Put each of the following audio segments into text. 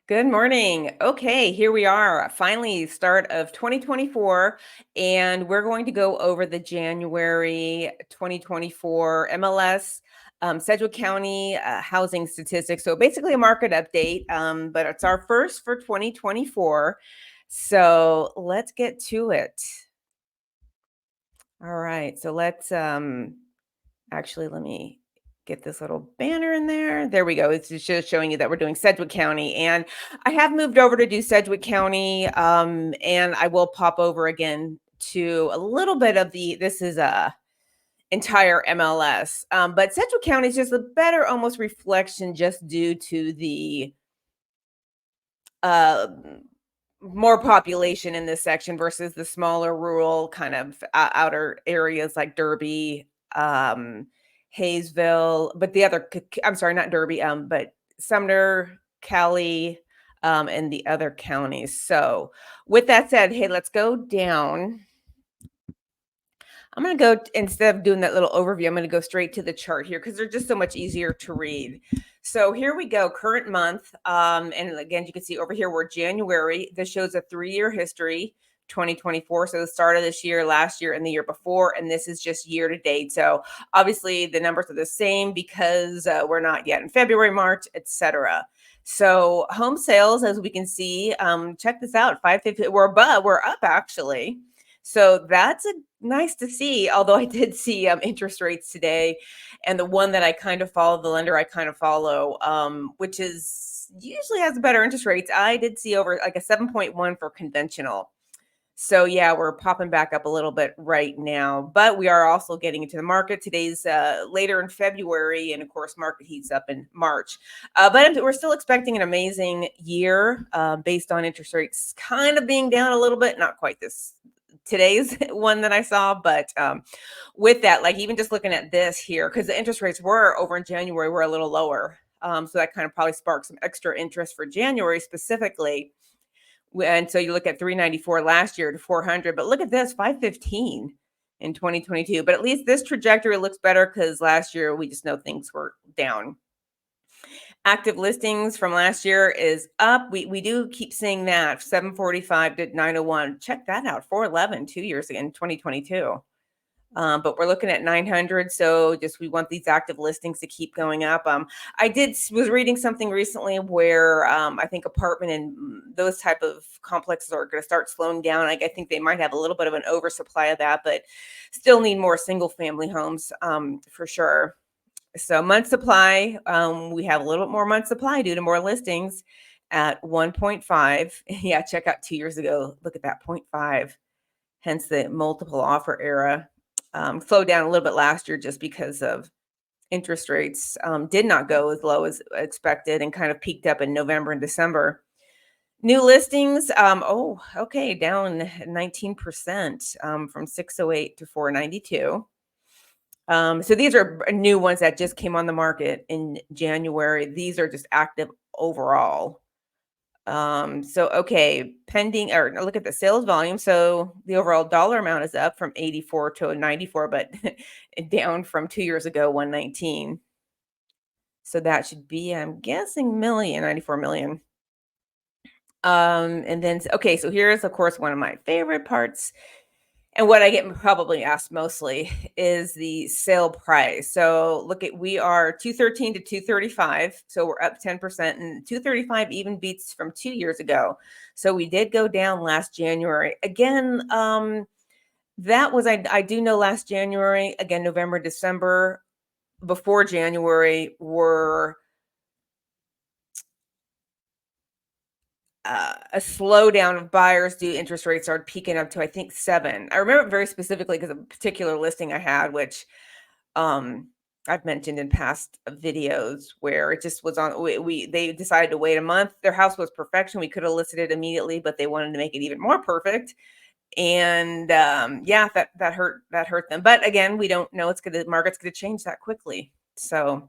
Good morning. Okay, here we are. Finally, start of 2024, and we're going to go over the January 2024 MLS Sedgwick County housing statistics. So basically a market update, but it's our first for 2024. So let's get to it. All right, so let's actually let me get this little banner in there. There we go. It's just showing you that we're doing Sedgwick County. And I have moved over to do Sedgwick County. And I will pop over again to a little bit of this is a entire MLS. But Sedgwick County is just a better almost reflection just due to the uh more population in this section versus the smaller rural kind of outer areas like Derby, Haysville, but I'm sorry, not Derby, but Sumner, Cali, and the other counties. So with that said, hey, let's go down. I'm going to go, instead of doing that little overview, I'm going to go straight to the chart here because they're just so much easier to read. So here we go, current month. And again, you can see over here, we're January. This shows a 3-year history, 2024. So the start of this year, last year, and the year before. And this is just year to date. So obviously the numbers are the same because we're not yet in February, March, etc. So home sales, as we can see, check this out, 550. We're up actually. So that's nice to see, although I did see interest rates today, and the one that I kind of follow, the lender I kind of follow, which is usually has better interest rates. I did see over like a 7.1 for conventional. So yeah, we're popping back up a little bit right now, but we are also getting into the market. Today's later in February, and of course, market heats up in March. But we're still expecting an amazing year based on interest rates kind of being down a little bit, not quite today's one that I saw, but with that, like even just looking at this here, because the interest rates were over in January were a little lower. So that kind of probably sparked some extra interest for January specifically. And so you look at 394 last year to 400, but look at this, 515 in 2022. But at least this trajectory looks better because last year we just know things were down. Active listings from last year is up. We do keep seeing that 745 to 901. Check that out, 411 2 years ago in 2022. But we're looking at 900. So just we want these active listings to keep going up. Was reading something recently where I think apartment and those type of complexes are going to start slowing down. I think they might have a little bit of an oversupply of that, but still need more single family homes for sure. So month supply, we have a little bit more month supply due to more listings at 1.5. Yeah, check out 2 years ago. Look at that 0.5. Hence the multiple offer era. Slowed down a little bit last year just because of interest rates did not go as low as expected and kind of peaked up in November and December. New listings, down 19% from 608 to 492. So these are new ones that just came on the market in January. These are just active overall. Pending, or look at the sales volume. So the overall dollar amount is up from 84 to 94, but down from 2 years ago, 119. So that should be, I'm guessing, 94 million. And then, okay, so here's, of course, one of my favorite parts. And what I get probably asked mostly is the sale price. So we are 213 to 235. So we're up 10%, and 235 even beats from 2 years ago. So we did go down last January. Again, that was, I do know last January, again, November, December, before January were a slowdown of buyers due interest rates started peaking up to, I think, 7. I remember it very specifically because of a particular listing I had, which I've mentioned in past videos, where it just was on. They decided to wait a month. Their house was perfection. We could have listed it immediately, but they wanted to make it even more perfect. And that hurt them. But again, we don't know. Market's gonna change that quickly. So.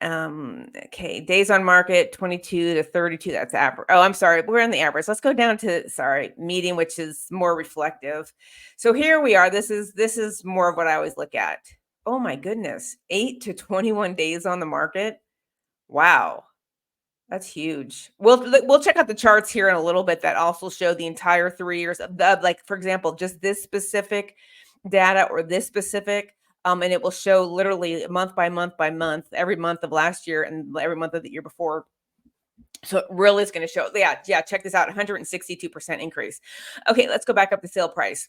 Okay, days on market 22 to 32. That's average. Oh, I'm sorry, we're in the average. Let's go down to median, which is more reflective. So here we are. This is more of what I always look at. Oh my goodness, 8 to 21 days on the market. Wow. That's huge. We'll check out the charts here in a little bit that also show the entire 3 years of the like, for example, just this specific data or this specific, and it will show literally month by month, every month of last year and every month of the year before. So it really is going to show. Yeah, yeah. Check this out: 162% increase. Okay, let's go back up to sale price.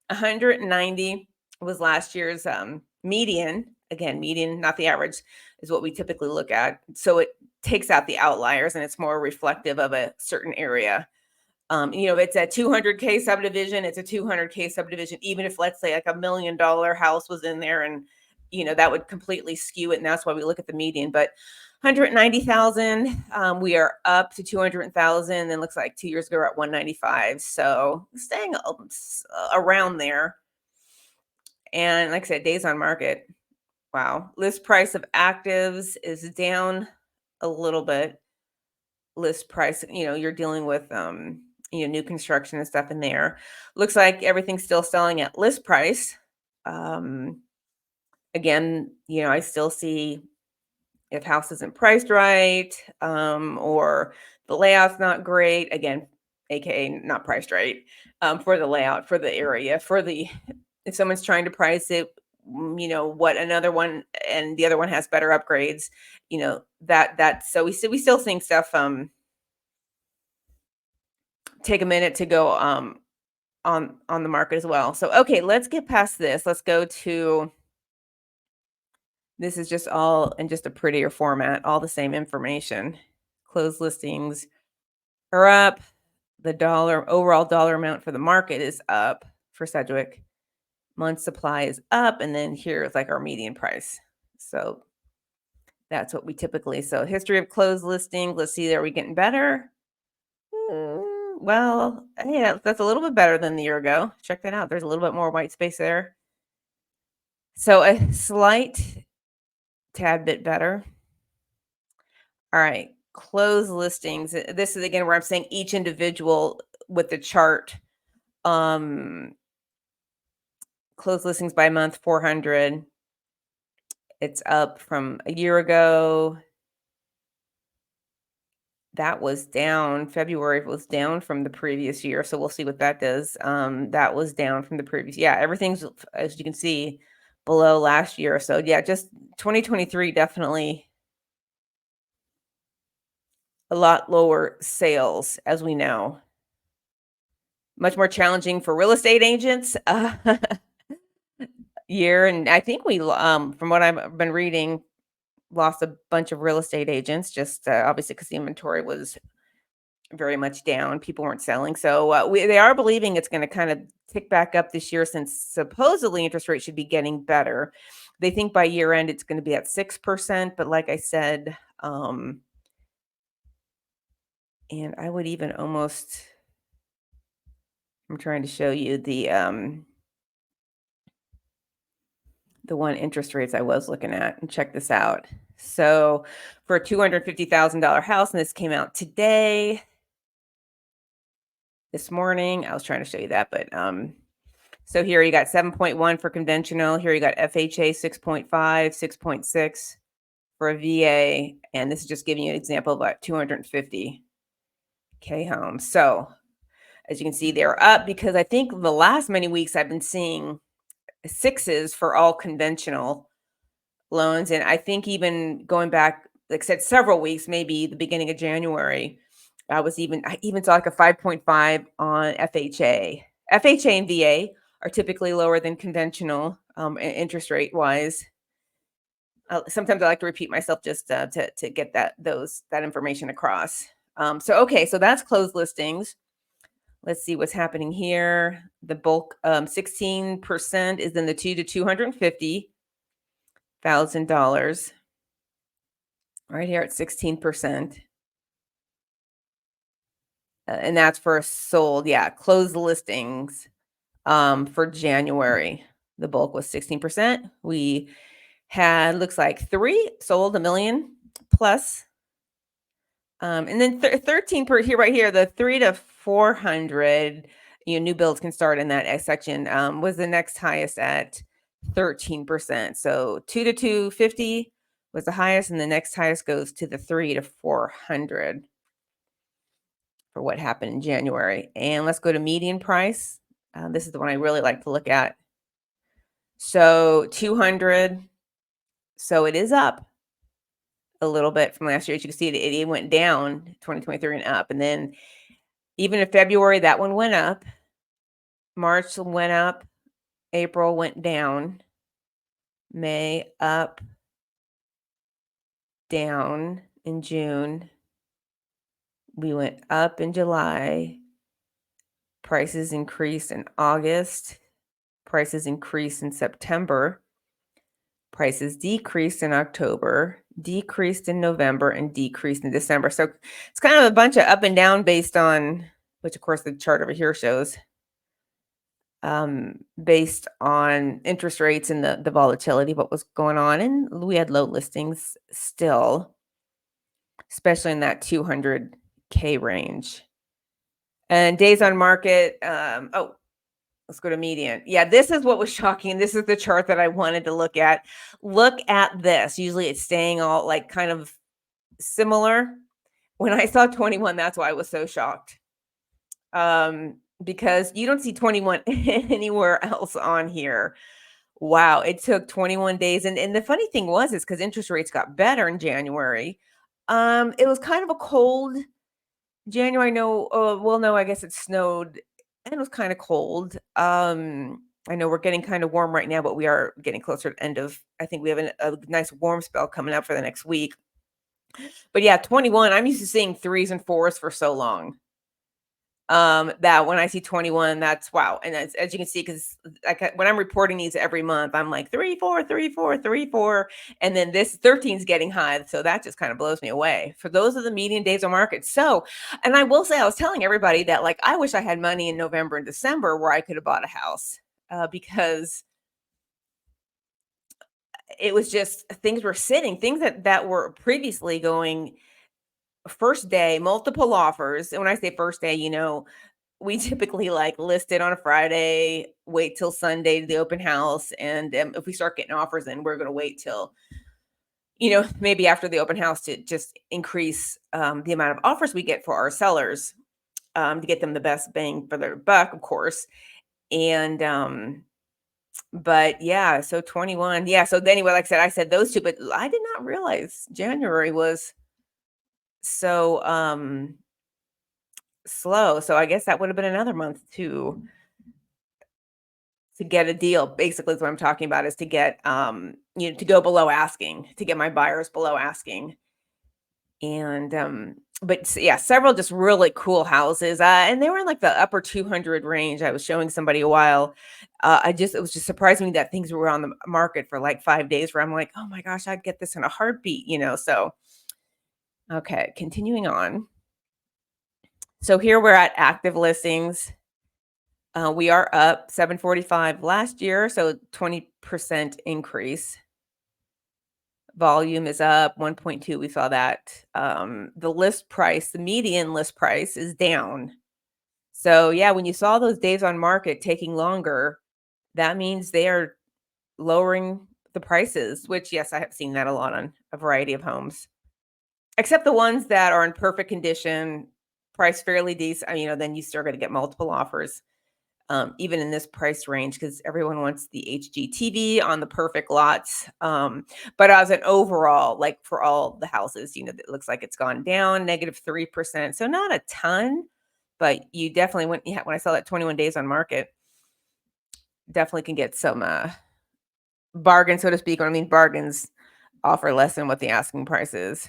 190 was last year's median. Again, median, not the average, is what we typically look at. So it takes out the outliers and it's more reflective of a certain area. If it's a 200K subdivision, it's a 200K subdivision, even if, let's say, like $1 million house was in there, and that would completely skew it. And that's why we look at the median. But 190,000, we are up to 200,000. And looks like 2 years ago we're at 195. So staying around there. And like I said, days on market. Wow. List price of actives is down a little bit. List price, you're dealing with new construction and stuff in there. Looks like everything's still selling at list price. Again, I still see if house isn't priced right, or the layout's not great, again, aka not priced right, for the layout, for the area, if someone's trying to price it, what another one and the other one has better upgrades, so we still think stuff take a minute to go on the market as well. So okay, let's get past this. Let's go to this is just all in just a prettier format, all the same information. Closed listings are up. The overall dollar amount for the market is up for Sedgwick. Month supply is up, and then here's like our median price. So that's what we typically. So history of closed listings. Let's see, are we getting better? Well, yeah, that's a little bit better than the year ago. Check that out. There's a little bit more white space there. So a slight tad bit better. All right, closed listings. This is again where I'm saying each individual with the chart. Closed listings by month, 400. It's up from a year ago. That was down. February was down from the previous year. So we'll see what that does. That was down from the previous. Yeah, everything's, as you can see, below last year. So yeah, just 2023, definitely a lot lower sales, as we know. Much more challenging for real estate agents. Year. And I think we, from what I've been reading, lost a bunch of real estate agents, just obviously because the inventory was very much down. People weren't selling. So they are believing it's going to kind of tick back up this year, since supposedly interest rates should be getting better. They think by year end it's going to be at 6%. But like I said, and I would even almost, I'm trying to show you the one interest rates I was looking at, and check this out. So for a $250,000 house, and this came out today, this morning, I was trying to show you that, but so here you got 7.1 for conventional. Here you got FHA 6.5, 6.6 for a VA, and this is just giving you an example of about 250K homes. So as you can see, they're up because I think the last many weeks I've been seeing sixes for all conventional loans. And I think even going back, like I said, several weeks, maybe the beginning of January, I even saw like a 5.5 on FHA. FHA and VA are typically lower than conventional interest rate wise. Sometimes I like to repeat myself just to get that information across. So that's closed listings. Let's see what's happening here. The bulk 16% is in the $2 to $250,000. Right here at 16%. And that's for sold. Yeah, closed listings for January. The bulk was 16%. We had, looks like 3 sold, $1 million plus. And then 13 per here, right here, the 3 to 400, new builds can start in that section, was the next highest at 13%. So 2 to 250 was the highest, and the next highest goes to the 3 to 400 for what happened in January. And let's go to median price. This is the one I really like to look at. So 200. So it is up a little bit from last year. As you can see, it went down 2023 and up. And then even in February, that one went up. March went up. April went down. May up, down in June. We went up in July. Prices increased in August. Prices increased in September. Prices decreased in October, decreased in November, and decreased in December. So it's kind of a bunch of up and down based on, which of course the chart over here shows, based on interest rates and the volatility, what was going on. And we had low listings still, especially in that 200K range. And days on market, let's go to median. Yeah, this is what was shocking. This is the chart that I wanted to look at. Look at this. Usually it's staying all like kind of similar. When I saw 21, that's why I was so shocked. Because you don't see 21 anywhere else on here. Wow, it took 21 days. And the funny thing was, is because interest rates got better in January. It was kind of a cold January. No, I guess it snowed and it was kind of cold. I know we're getting kind of warm right now, but we are getting closer to the end of, I think we have a nice warm spell coming up for the next week. But yeah, 21, I'm used to seeing 3s and 4s for so long. That when I see 21, that's wow. And as you can see, because when I'm reporting these every month, I'm like 3, 4, 3, 4, 3, 4. And then this 13 is getting high. So that just kind of blows me away. For those are the median days on market. So, and I will say, I was telling everybody that like, I wish I had money in November and December where I could have bought a house, because it was just things were sitting, things that were previously going first day, multiple offers. And when I say first day, we typically like list it on a Friday, wait till Sunday to the open house. And if we start getting offers, then we're going to wait till, maybe after the open house to just increase the amount of offers we get for our sellers, to get them the best bang for their buck, of course. And, but yeah, so 21. Yeah. So anyway, like I said those two, but I did not realize January was so slow. So I guess that would have been another month to get a deal. Basically is what I'm talking about, is to get to go below asking, to get my buyers below asking. And but yeah, several just really cool houses. And they were in like the upper 200 range. I was showing somebody a while. It was just surprising me that things were on the market for like 5 days, where I'm like, oh my gosh, I'd get this in a heartbeat, so okay, continuing on. So here we're at active listings. We are up 745 last year, so 20% increase. Volume is up 1.2. We saw that. The list price, the median list price is down. So yeah, when you saw those days on market taking longer, that means they are lowering the prices, which yes, I have seen that a lot on a variety of homes. Except the ones that are in perfect condition, priced fairly decent, then you still got to get multiple offers. Even in this price range, because everyone wants the HGTV on the perfect lots. But as an overall, like for all the houses, it looks like it's gone down -3%. So not a ton, but you definitely when I saw that 21 days on market, definitely can get some bargain, so to speak. I mean, bargains offer less than what the asking price is,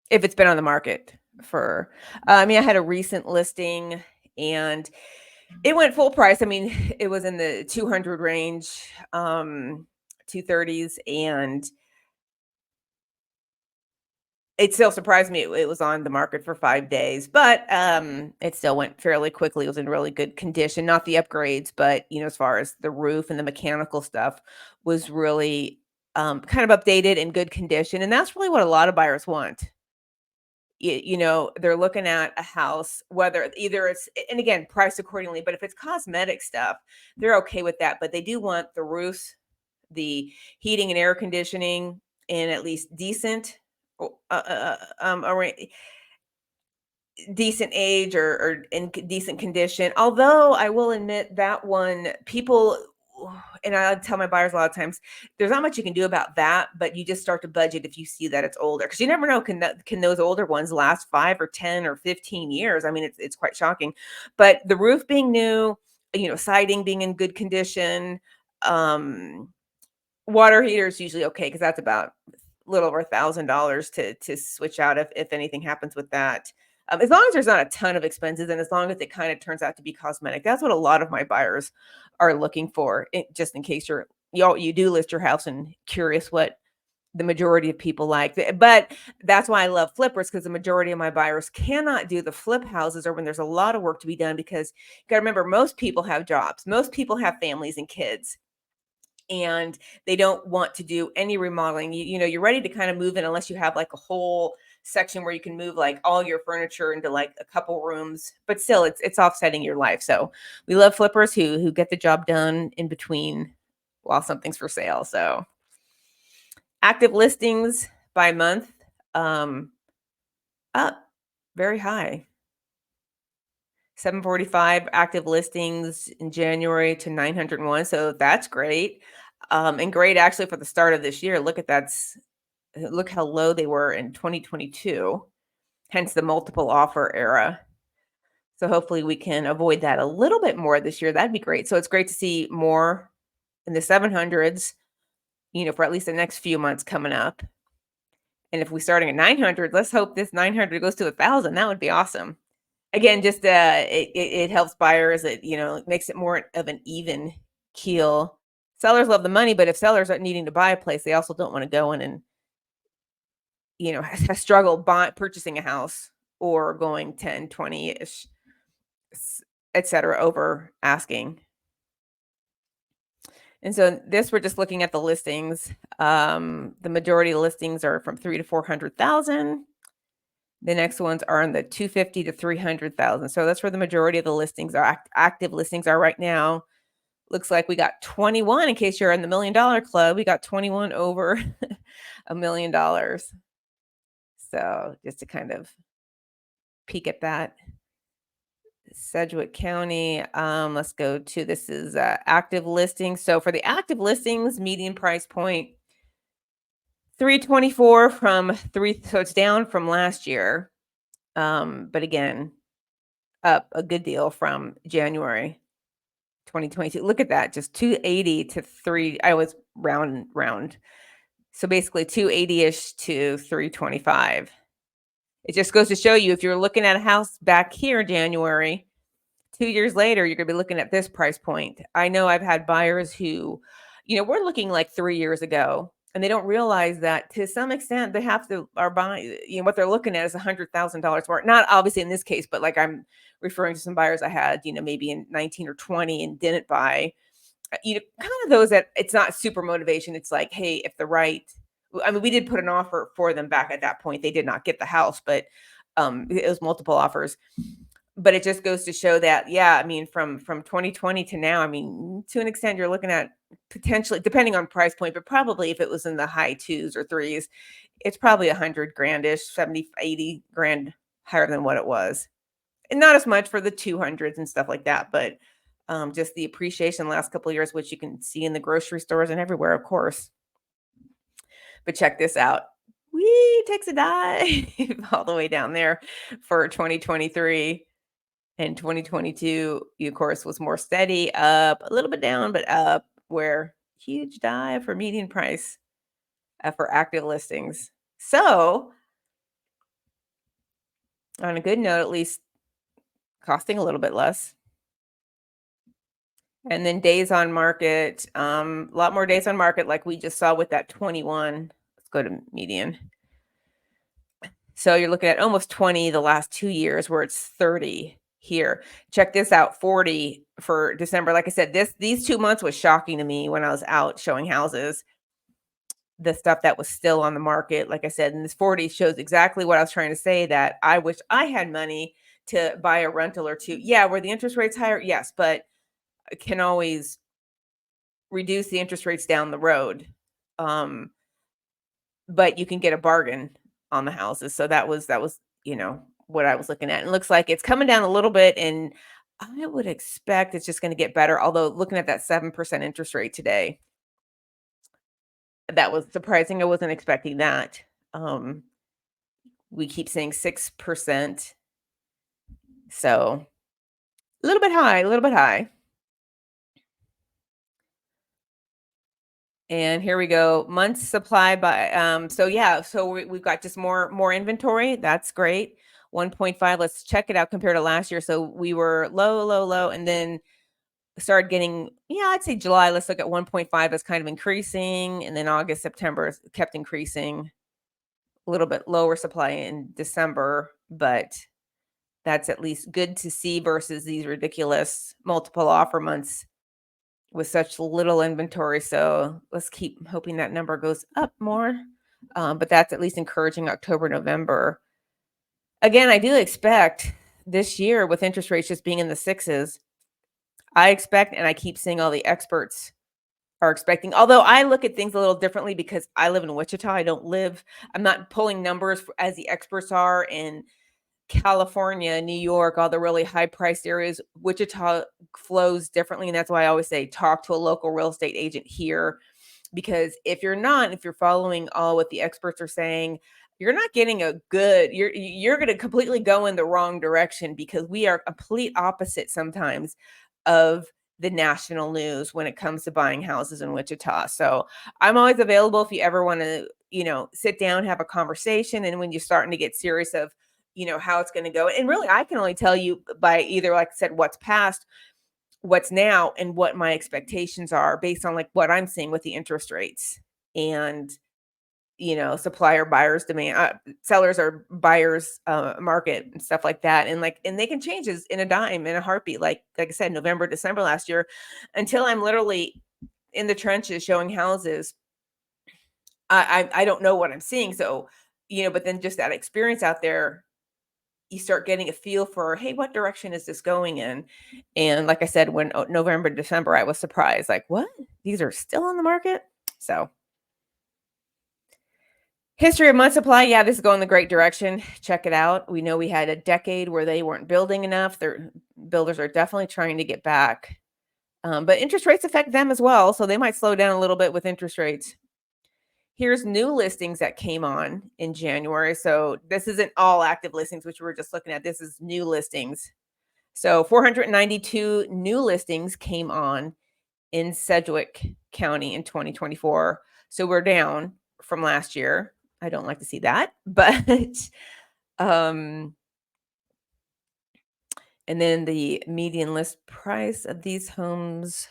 if it's been on the market for, I had a recent listing and it went full price. It was in the 200 range, 230s, and it still surprised me. It was on the market for 5 days, but it still went fairly quickly. It was in really good condition, not the upgrades, but as far as the roof and the mechanical stuff was really kind of updated in good condition. And that's really what a lot of buyers want. They're looking at a house, whether either it's, and again, priced accordingly, but if it's cosmetic stuff, they're okay with that. But they do want the roofs, the heating and air conditioning, in at least decent, decent age or in decent condition. Although I will admit that one, people, and I tell my buyers a lot of times, there's not much you can do about that, but you just start to budget if you see that it's older, because you never know, can those older ones last 5 or 10 or 15 years? I mean, it's quite shocking. But the roof being new, siding being in good condition, um, water heater is usually okay because that's about a little over $1,000 to switch out if anything happens with that. As long as there's not a ton of expenses and as long as it kind of turns out to be cosmetic, that's what a lot of my buyers are looking for. Just in case you do list your house and curious what the majority of people like. But that's why I love flippers, because the majority of my buyers cannot do the flip houses or when there's a lot of work to be done, because you got to remember, most people have jobs, most people have families and kids, and they don't want to do any remodeling. You're ready to kind of move in unless you have like a whole section where you can move like all your furniture into like a couple rooms, but still it's offsetting your life. So we love flippers who get the job done in between while something's for sale. So active listings by month, um up very high. 745 active listings in January to 901. So that's great. And great actually for the start of this year. Look how low they were in 2022, hence the multiple offer era. So hopefully we can avoid that a little bit more this year. That'd be great. So it's great to see more in the 700s, for at least the next few months coming up. And if we're starting at 900, let's hope this 900 goes to 1,000. That would be awesome. Again, just it helps buyers. It makes it more of an even keel. Sellers love the money, but if sellers are needing to buy a place, they also don't want to go in and struggle purchasing a house or going 10, 20-ish, etc. over asking. And so this, we're just looking at the listings. The majority of listings are from 3 to 400,000. The next ones are in the 250 to 300,000. So that's where the majority of the listings are, active listings are right now. Looks like we got 21, in case you're in the $1 million club, we got 21 over $1 million. So just to kind of peek at that. Sedgwick County, let's go to, this is active listings. So for the active listings, median price point, 324 from 3, so it's down from last year. But again, up a good deal from January 2022. Look at that, just 280 to 3. I was round. So basically 280-ish to 325. It just goes to show you, if you're looking at a house back here in January, 2 years later, you're gonna be looking at this price point. I know I've had buyers who, we're looking like 3 years ago, and they don't realize that to some extent they are buying, what they're looking at is $100,000 more. Not obviously in this case, but like I'm referring to some buyers I had, maybe in 19 or 20 and didn't buy. Kind of those that it's not super motivation. It's like, hey, if the right, I mean, we did put an offer for them back at that point. They did not get the house, but it was multiple offers. But it just goes to show that, yeah, I mean, from 2020 to now, I mean, to an extent, you're looking at potentially, depending on price point, but probably if it was in the high 2s or 3s, it's probably 100 grandish, 70, 80 grand higher than what it was. And not as much for the 200s and stuff like that, but just the appreciation the last couple of years, which you can see in the grocery stores and everywhere, of course. But check this out. Wee, takes a dive all the way down there for 2023. And 2022, of course, was more steady, up a little bit down, but up, where huge dive for median price for active listings. So on a good note, at least costing a little bit less. And then days on market, a lot more days on market, like we just saw with that 21. Let's go to median. So you're looking at almost 20 the last 2 years, where it's 30 here. Check this out, 40 for December. Like I said, these 2 months was shocking to me when I was out showing houses. The stuff that was still on the market, like I said, and this 40 shows exactly what I was trying to say, that I wish I had money to buy a rental or two. Yeah, were the interest rates higher? Yes, but I can always reduce the interest rates down the road. but you can get a bargain on the houses. So that was, what I was looking at. And it looks like it's coming down a little bit, and I would expect it's just going to get better. Although looking at that 7% interest rate today, that was surprising. I wasn't expecting that. Um, we keep saying 6%. So a little bit high, a little bit high. And here we go. Months supply by so yeah, so we've got just more inventory. That's great. 1.5. Let's check it out compared to last year. So we were low, low, low, and then started getting, yeah, I'd say July. Let's look at 1.5 as kind of increasing, and then August, September kept increasing. A little bit lower supply in December, but that's at least good to see versus these ridiculous multiple offer months with such little inventory. So let's keep hoping that number goes up more. But that's at least encouraging. October, November. Again, I do expect this year, with interest rates just being in the sixes, I expect, and I keep seeing all the experts are expecting, although I look at things a little differently because I live in Wichita. I'm not pulling numbers as the experts are in California, New York, all the really high priced areas. Wichita flows differently. And that's why I always say talk to a local real estate agent here. Because if you're following all what the experts are saying, you're not getting you're going to completely go in the wrong direction, because we are complete opposite sometimes of the national news when it comes to buying houses in Wichita. So I'm always available if you ever want to, sit down, have a conversation. And when you're starting to get serious of, how it's going to go. And really, I can only tell you by either, like I said, what's past, what's now, and what my expectations are based on like what I'm seeing with the interest rates and, supplier, buyers, demand, sellers or buyers, market and stuff like that. And they can change this in a dime, in a heartbeat. Like I said, November, December last year, until I'm literally in the trenches showing houses, I don't know what I'm seeing. So, but then just that experience out there, you start getting a feel for, hey, what direction is this going in? And like I said, when November, December, I was surprised, like, what? These are still on the market? So history of month supply, yeah, this is going the great direction. Check it out. We know we had a decade where they weren't building enough. Their builders are definitely trying to get back. But interest rates affect them as well. So they might slow down a little bit with interest rates. Here's new listings that came on in January. So this isn't all active listings, which we were just looking at. This is new listings. So 492 new listings came on in Sedgwick County in 2024. So we're down from last year. I don't like to see that, but and then the median list price of these homes,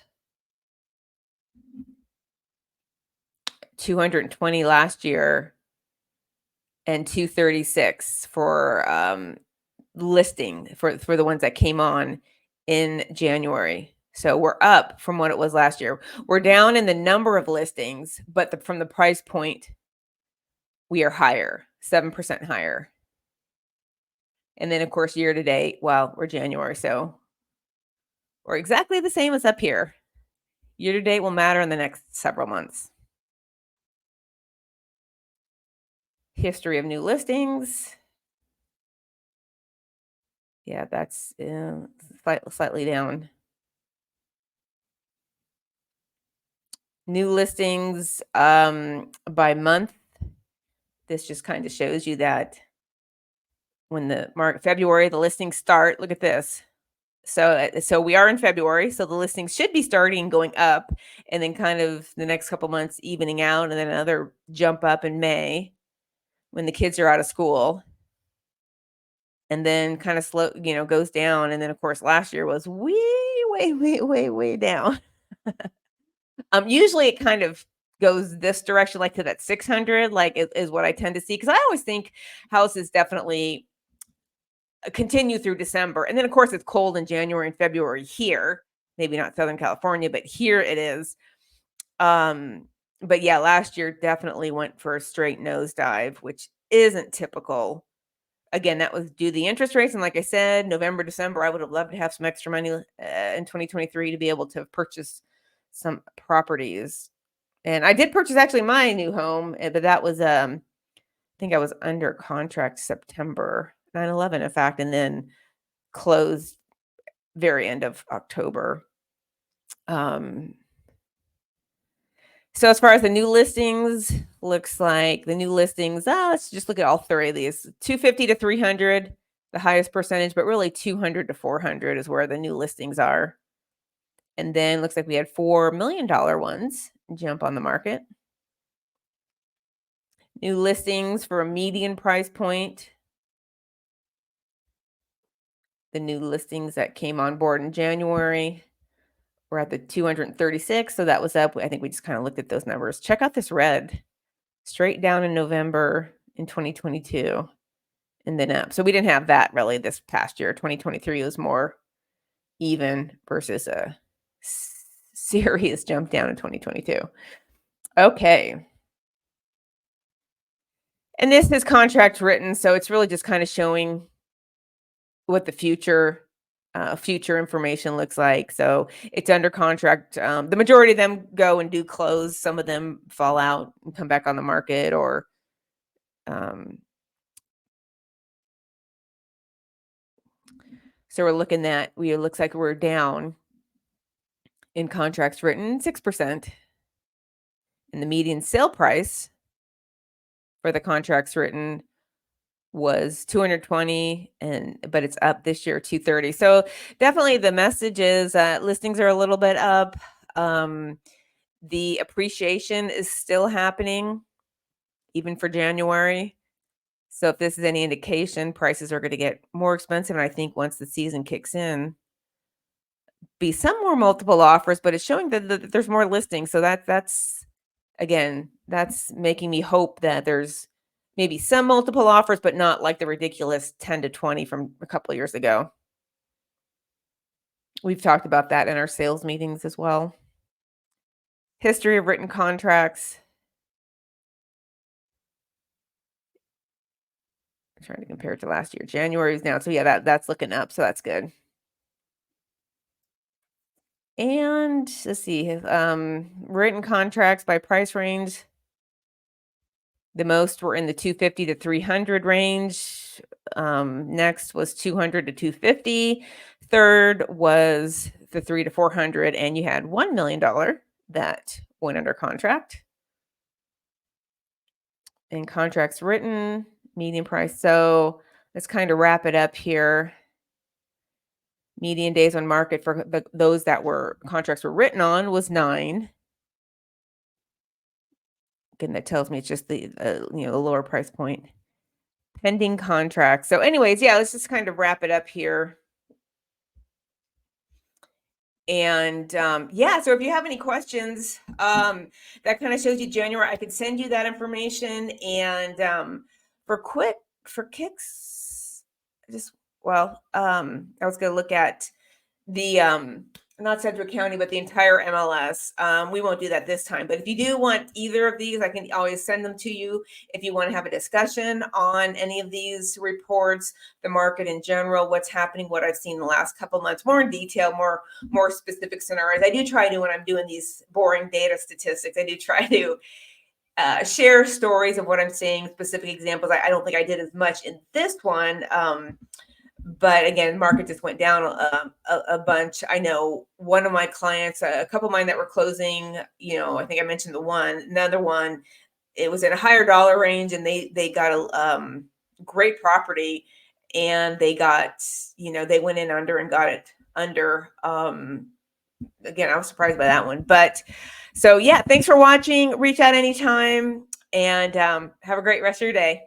220 last year and 236 for listing for the ones that came on in January. So we're up from what it was last year. We're down in the number of listings, but from the price point, we are higher, 7% higher. And then, of course, year to date, well, we're January, so we're exactly the same as up here. Year to date will matter in the next several months. History of new listings. Yeah, that's slightly down. New listings by month. This just kind of shows you that when the February, the listings start. Look at this. So we are in February, so the listings should be starting going up, and then kind of the next couple months evening out, and then another jump up in May when the kids are out of school, and then kind of slow, goes down. And then of course last year was way down. Usually it kind of goes this direction, like to that 600, like is what I tend to see, because I always think houses definitely continue through December. And then of course it's cold in January and February here, maybe not Southern California, but here it is. But yeah, last year definitely went for a straight nosedive, which isn't typical. Again, that was due to the interest rates. And like I said, November, December, I would have loved to have some extra money in 2023 to be able to purchase some properties. And I did purchase actually my new home, but that was I think I was under contract September 9/11, in fact, and then closed very end of October. Um, so as far as the new listings, looks like the new listings, let's just look at all three of these. 250 to 300, the highest percentage, but really 200 to 400 is where the new listings are. And then looks like we had $4 million ones jump on the market. New listings for a median price point. The new listings that came on board in January were at the 236. So that was up. I think we just kind of looked at those numbers. Check out this red straight down in November in 2022 and then up. So we didn't have that really this past year. 2023 was more even versus a serious jump down in 2022. Okay. And this is contract written, so it's really just kind of showing what the future information looks like. So it's under contract. The majority of them go and do close. Some of them fall out and come back on the market, or so we're looking at. It looks like we're down in contracts written 6%, and the median sale price for the contracts written was 220, but it's up this year 230. So definitely the message is listings are a little bit up. The appreciation is still happening even for January. So if this is any indication, prices are going to get more expensive. And I think once the season kicks in, be some more multiple offers, but it's showing that there's more listings. So that's again, that's making me hope that there's maybe some multiple offers, but not like the ridiculous 10 to 20 from a couple of years ago. We've talked about that in our sales meetings as well. History of written contracts. I'm trying to compare it to last year. January is now. So yeah, that's looking up. So that's good. And let's see, written contracts by price range. The most were in the 250 to 300 range. Next was 200 to 250. Third was the 3 to 400, and you had $1 million that went under contract. And contracts written, median price. So let's kind of wrap it up here. Median days on market for those that were contracts were written on was 9. Again, that tells me it's just the lower price point. Pending contracts. So anyways, yeah, let's just kind of wrap it up here. And yeah, so if you have any questions, that kind of shows you January. I could send you that information. And for kicks, I was going to look at the not Sedgwick County, but the entire MLS. We won't do that this time, but if you do want either of these, I can always send them to you. If you want to have a discussion on any of these reports, the market in general, what's happening, what I've seen in the last couple of months, more in detail, more specific scenarios. I do try to, when I'm doing these boring data statistics, I do try to share stories of what I'm seeing, specific examples. I don't think I did as much in this one. But again, market just went down a bunch. I know one of my clients, a couple of mine that were closing, I think I mentioned another one, it was in a higher dollar range, and they got a great property, and they got, they went in under and got it under. Again, I was surprised by that one. But so yeah, thanks for watching. Reach out anytime, and have a great rest of your day.